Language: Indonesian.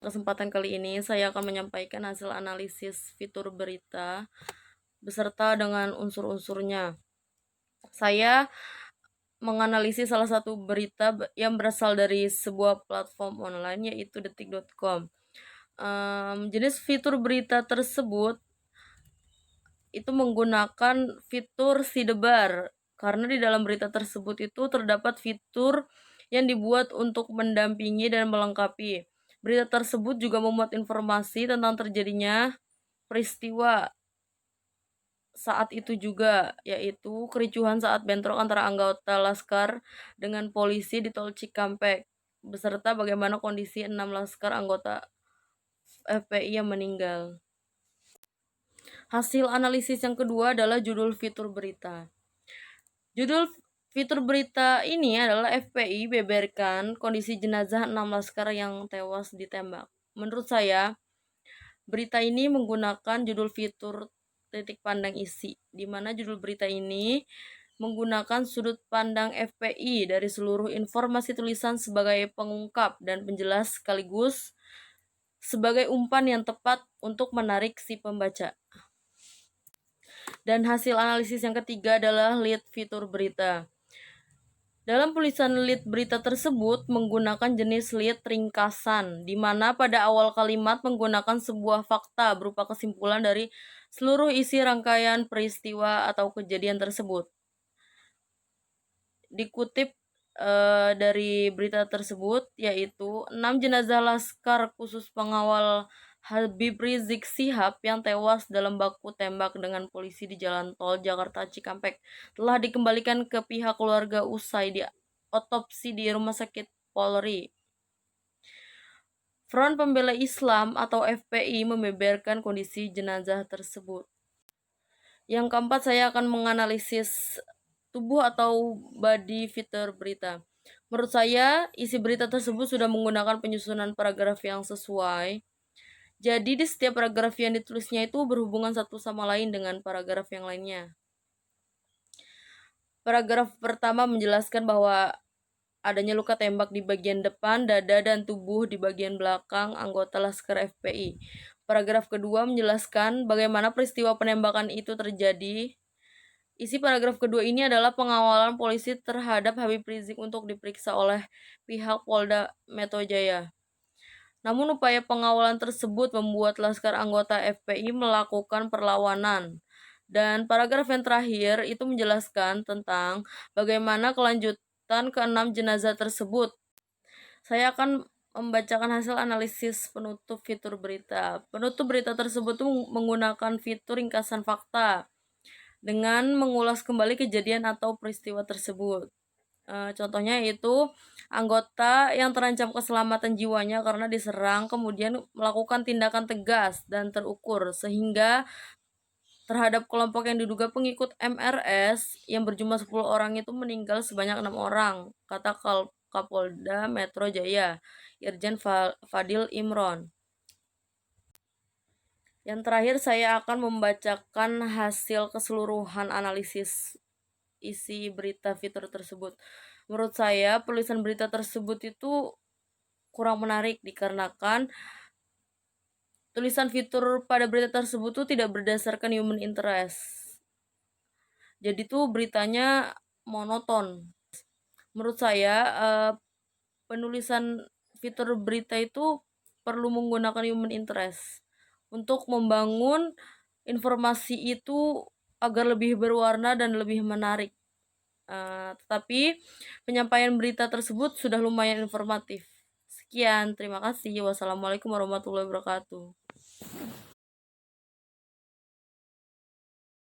Kesempatan kali ini saya akan menyampaikan hasil analisis fitur berita beserta dengan unsur-unsurnya. Saya menganalisis salah satu berita yang berasal dari sebuah platform online yaitu detik.com. Jenis fitur berita tersebut itu menggunakan fitur sidebar karena di dalam berita tersebut itu terdapat fitur yang dibuat untuk mendampingi dan melengkapi. Berita tersebut juga memuat informasi tentang terjadinya peristiwa saat itu juga, yaitu kericuhan saat bentrok antara anggota Laskar dengan polisi di Tol Cikampek, beserta bagaimana kondisi 6 Laskar anggota FPI yang meninggal. Hasil analisis yang kedua adalah judul fitur berita. Judul fitur berita ini adalah FPI beberkan kondisi jenazah 6 Laskar yang tewas ditembak. Menurut saya, berita ini menggunakan judul fitur titik pandang isi, di mana judul berita ini menggunakan sudut pandang FPI dari seluruh informasi tulisan sebagai pengungkap dan penjelas sekaligus sebagai umpan yang tepat untuk menarik si pembaca. Dan hasil analisis yang ketiga adalah lead fitur berita. Dalam tulisan lead berita tersebut menggunakan jenis lead ringkasan, di mana pada awal kalimat menggunakan sebuah fakta berupa kesimpulan dari seluruh isi rangkaian peristiwa atau kejadian tersebut. Dikutip dari berita tersebut, yaitu 6 jenazah Laskar Khusus Pengawal Habib Rizik Syihab yang tewas dalam baku tembak dengan polisi di Jalan Tol Jakarta Cikampek telah dikembalikan ke pihak keluarga usai diotopsi di Rumah Sakit Polri. Front Pembela Islam atau FPI membeberkan kondisi jenazah tersebut. Yang keempat, saya akan menganalisis tubuh atau body fitur berita. Menurut saya, isi berita tersebut sudah menggunakan penyusunan paragraf yang sesuai. Jadi di setiap paragraf yang ditulisnya itu berhubungan satu sama lain dengan paragraf yang lainnya. Paragraf pertama menjelaskan bahwa adanya luka tembak di bagian depan, dada, dan tubuh di bagian belakang anggota Laskar FPI. Paragraf kedua menjelaskan bagaimana peristiwa penembakan itu terjadi. Isi paragraf kedua ini adalah pengawalan polisi terhadap Habib Rizik untuk diperiksa oleh pihak Polda Metro Jaya. Namun upaya pengawalan tersebut membuat Laskar anggota FPI melakukan perlawanan. Dan paragraf yang terakhir itu menjelaskan tentang bagaimana kelanjutan ke-6 jenazah tersebut. Saya akan membacakan hasil analisis penutup fitur berita. Penutup berita tersebut menggunakan fitur ringkasan fakta dengan mengulas kembali kejadian atau peristiwa tersebut. Contohnya yaitu anggota yang terancam keselamatan jiwanya karena diserang kemudian melakukan tindakan tegas dan terukur sehingga terhadap kelompok yang diduga pengikut MRS yang berjumlah 10 orang itu meninggal sebanyak 6 orang, kata Kapolda Metro Jaya, Irjen Fadil Imron. Yang terakhir, saya akan membacakan hasil keseluruhan analisis isi berita fitur tersebut. Menurut saya, penulisan berita tersebut itu kurang menarik dikarenakan tulisan fitur pada berita tersebut tuh tidak berdasarkan human interest. Jadi tuh beritanya monoton. Menurut saya, penulisan fitur berita itu perlu menggunakan human interest untuk membangun informasi itu agar lebih berwarna dan lebih menarik. Tetapi penyampaian berita tersebut sudah lumayan informatif. Sekian, terima kasih. Wassalamualaikum warahmatullahi wabarakatuh.